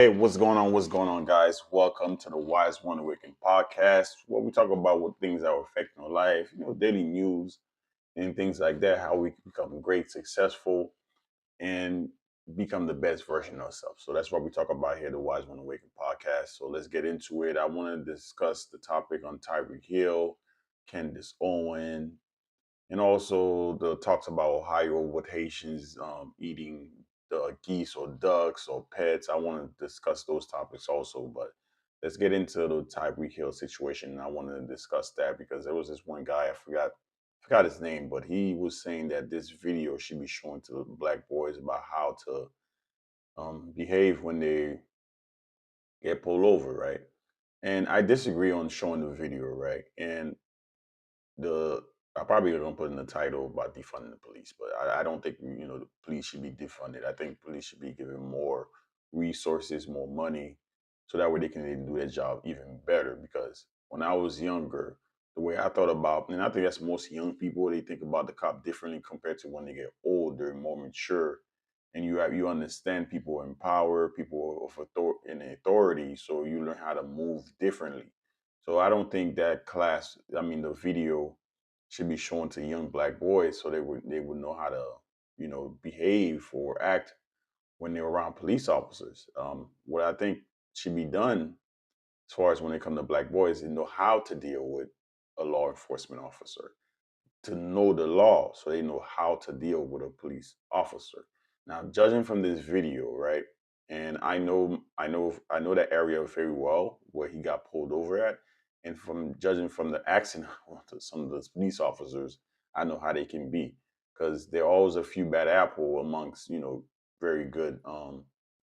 Hey, what's going on? What's going on, guys? Welcome to the Wise One Awakened podcast, where we talk about what things that are affecting our life, daily news and things like that, how we can become great, successful, and become the best version of ourselves. So that's what we talk about here, the Wise One Awakened podcast. So let's get into it. I want to discuss the topic on Tyreek Hill, Candace Owens, and also the talks about Ohio with Haitians eating the geese or ducks or pets. I want to discuss those topics also, but let's get into the Tyreek Hill situation. I want to discuss that because there was this one guy I forgot his name, but he was saying that this video should be shown to the black boys about how to behave when they get pulled over, right? And I disagree on showing the video, right? And the I probably gonna put in the title about defunding the police, but I don't think the police should be defunded. I think police should be given more resources, more money, so that way they can do their job even better. Because when I was younger, the way I thought about, and I think that's most young people, they think about the cop differently compared to when they get older, more mature, and you understand people in power, people of in authority, so you learn how to move differently. So I don't think that the video should be shown to young black boys so they would know how to, behave or act when they're around police officers. What I think should be done as far as when it comes to black boys is know how to deal with a law enforcement officer, to know the law so they know how to deal with a police officer. Now, judging from this video, right? And I know that area very well where he got pulled over at. And from judging from the accent of some of those police officers, I know how they can be. Because there are always a few bad apple amongst, very good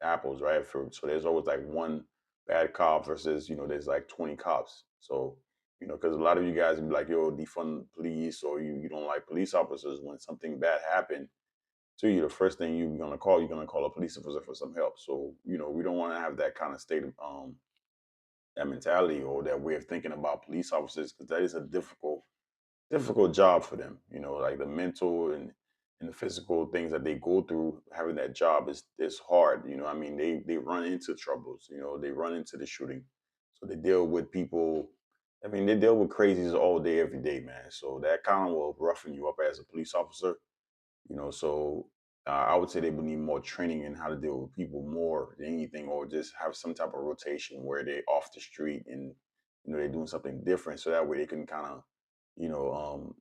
apples, right? So there's always like one bad cop versus, there's like 20 cops. So because a lot of you guys be like, yo, defund police, or you don't like police officers. When something bad happened to you, the first thing you're gonna call a police officer for some help. So, we don't want to have that kind of state of that mentality or that way of thinking about police officers, because that is a difficult job for them. Like the mental and the physical things that they go through having that job is hard. I mean, they run into troubles, they run into the shooting. So they deal with people. I mean, they deal with crazies all day, every day, man. So that kind of will roughen you up as a police officer. So I would say they would need more training in how to deal with people more than anything, or just have some type of rotation where they off the street and they're doing something different, so that way they can kind of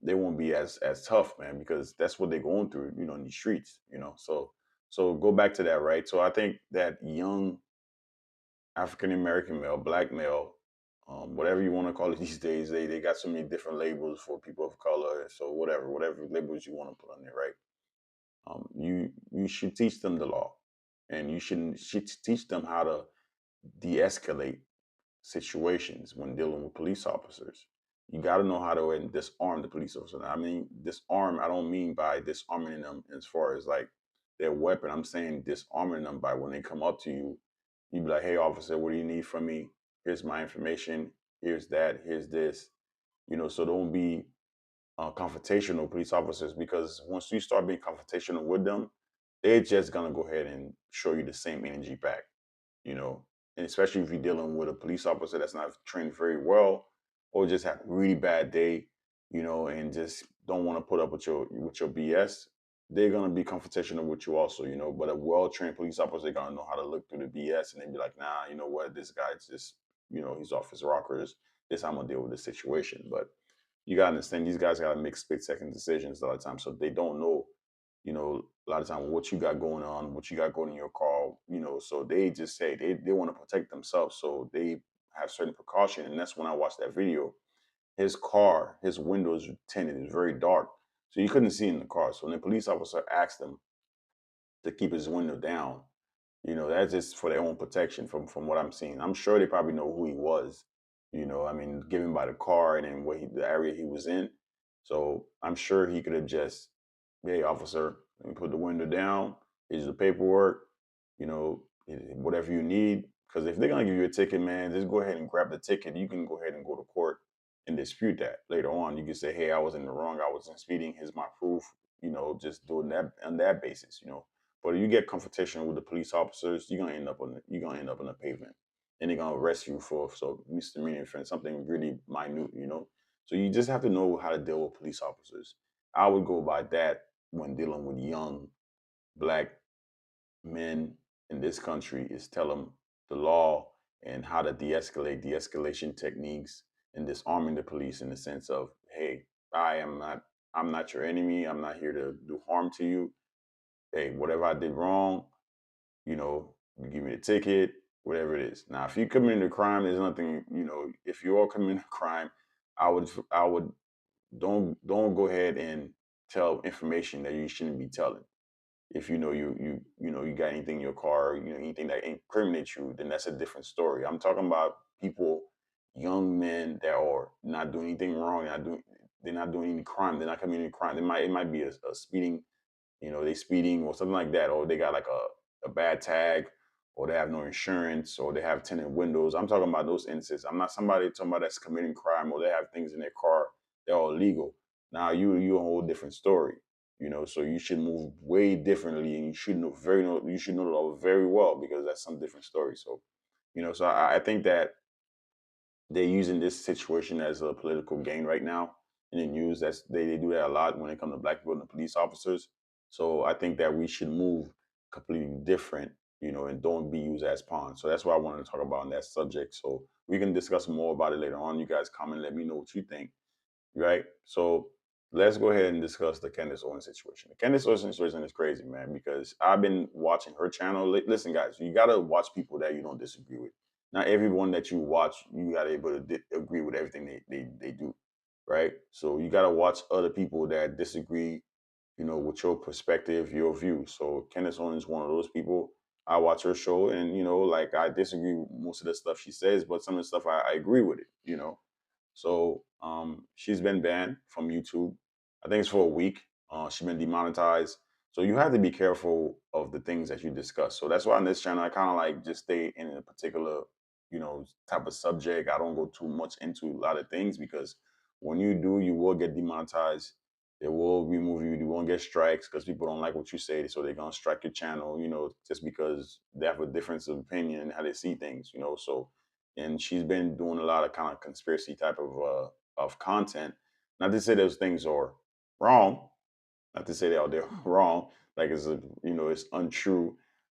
they won't be as tough, man, because that's what they're going through, in the streets. So go back to that, right? So I think that young African American male, black male, whatever you want to call it these days, they got so many different labels for people of color. So whatever labels you want to put on there, right? You should teach them the law, and you should teach them how to de-escalate situations when dealing with police officers. You got to know how to disarm the police officer. I mean, disarm. I don't mean by disarming them as far as like their weapon. I'm saying disarming them by when they come up to you, you be like, "Hey, officer, what do you need from me? Here's my information. Here's that. Here's this." So don't be confrontational police officers, because once you start being confrontational with them, they're just gonna go ahead and show you the same energy back. you know, and especially if you're dealing with a police officer that's not trained very well, or just have a really bad day, and just don't want to put up with your BS. They're gonna be confrontational with you also, But a well-trained police officer gonna know how to look through the BS, and they be like, nah, you know what, this guy's just, he's off his rockers. This how I'm gonna deal with the situation. But you gotta understand, these guys gotta make split-second decisions a lot of times, so they don't know a lot of time what you got going on, what you got going in your car, so they just say they want to protect themselves. So they have certain precaution. And that's when I watched that video. His car, his windows were tinted, it's very dark. So you couldn't see in the car. So when the police officer asked him to keep his window down, that's just for their own protection from what I'm seeing. I'm sure they probably know who he was, I mean, given by the car and then the area he was in. So I'm sure he could have just, hey, officer, let me put the window down. Here's the paperwork, whatever you need. Because if they're going to give you a ticket, man, just go ahead and grab the ticket. You can go ahead and go to court and dispute that later on. You can say, hey, I was in the wrong. I wasn't speeding. Here's my proof, just doing that on that basis. But if you get confrontation with the police officers, you're gonna end up on the pavement, and they're gonna arrest you for misdemeanor offense, something really minute, you know. So you just have to know how to deal with police officers. I would go by that when dealing with young black men in this country is tell them the law and how to de-escalate, de-escalation techniques, and disarming the police in the sense of, hey, I'm not your enemy. I'm not here to do harm to you. Hey, whatever I did wrong, you give me a ticket, whatever it is. Now, if you commit a crime, there's nothing, if you are committing a crime, I would don't go ahead and tell information that you shouldn't be telling. If you got anything in your car, anything that incriminates you, then that's a different story. I'm talking about people, young men that are not doing anything wrong, they're not doing any crime, they're not committing any crime. It might be a speeding, they speeding or something like that, or they got like a bad tag, or they have no insurance, or they have tinted windows. I'm talking about those instances. I'm not somebody talking about that's committing crime or they have things in their car that are illegal. Now you a whole different story, so you should move way differently, and you should know the law very well, because that's some different story. So I think that they're using this situation as a political gain right now in the news. They do that a lot when it comes to black people and the police officers. So I think that we should move completely different, and don't be used as pawns. So that's what I wanted to talk about on that subject. So we can discuss more about it later on. You guys comment, let me know what you think, right? So let's go ahead and discuss the Candace Owens situation. The Candace Owens situation is crazy, man, because I've been watching her channel. Listen, guys, you gotta watch people that you don't disagree with. Not everyone that you watch, you gotta able to agree with everything they do, right? So you gotta watch other people that disagree, with your perspective, your view. So Candace Owens is one of those people. I watch her show, and like, I disagree with most of the stuff she says, but some of the stuff I agree with it. So she's been banned from YouTube. I think it's for a week. She's been demonetized. So you have to be careful of the things that you discuss. So that's why on this channel I kind of like just stay in a particular, type of subject. I don't go too much into a lot of things, because when you do, you will get demonetized. They will remove you. You won't get strikes because people don't like what you say, so they're gonna strike your channel. Just because they have a difference of opinion and how they see things. So, and she's been doing a lot of kind of conspiracy type of content. Not to say those things are wrong, not to say they're wrong, like it's untrue,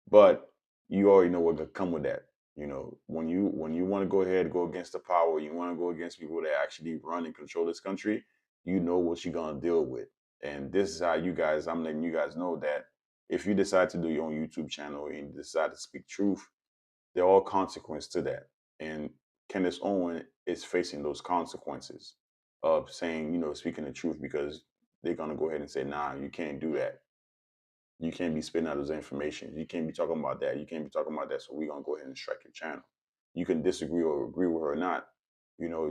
but you already know what could come with that. When you want to go ahead, go against the power, you want to go against people that actually run and control this country, you know what you're gonna deal with. And this is how I'm letting you guys know that if you decide to do your own YouTube channel and you decide to speak truth, there are consequences to that. And Candace Owen is facing those consequences of saying, speaking the truth, because they're gonna go ahead and say, nah, you can't do that. You can't be spitting out those information. You can't be talking about that. You can't be talking about that. So we're gonna go ahead and strike your channel. You can disagree or agree with her or not.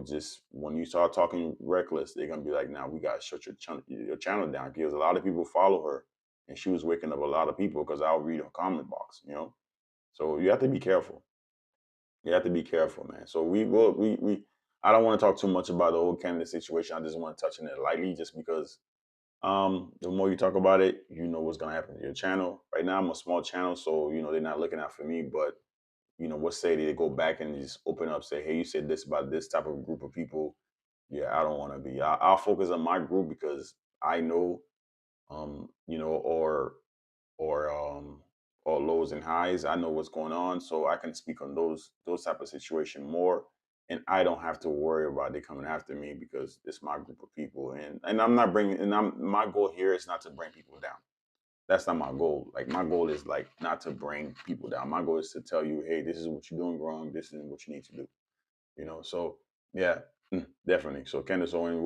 Just when you start talking reckless, they're gonna be like, nah, we gotta shut your channel down. Because a lot of people follow her, and she was waking up a lot of people, because I'll read her comment box. So you have to be careful. You have to be careful, man. So we will we I don't want to talk too much about the whole candidate situation. I just want to touch on it lightly, just because the more you talk about it, you know what's gonna happen to your channel. Right now I'm a small channel, so they're not looking out for me, but what say they go back and just open up, say, hey, you said this about this type of group of people. Yeah, I don't want to be. I'll focus on my group, because I know or or lows and highs. I know what's going on, so I can speak on those type of situation more, and I don't have to worry about they coming after me, because it's my group of people, and I'm not bringing. And my goal here is not to bring people down. That's not my goal. Like, my goal is like not to bring people down. My goal is to tell you, hey, this is what you're doing wrong. This is what you need to do. So yeah, definitely. So Candace Owens.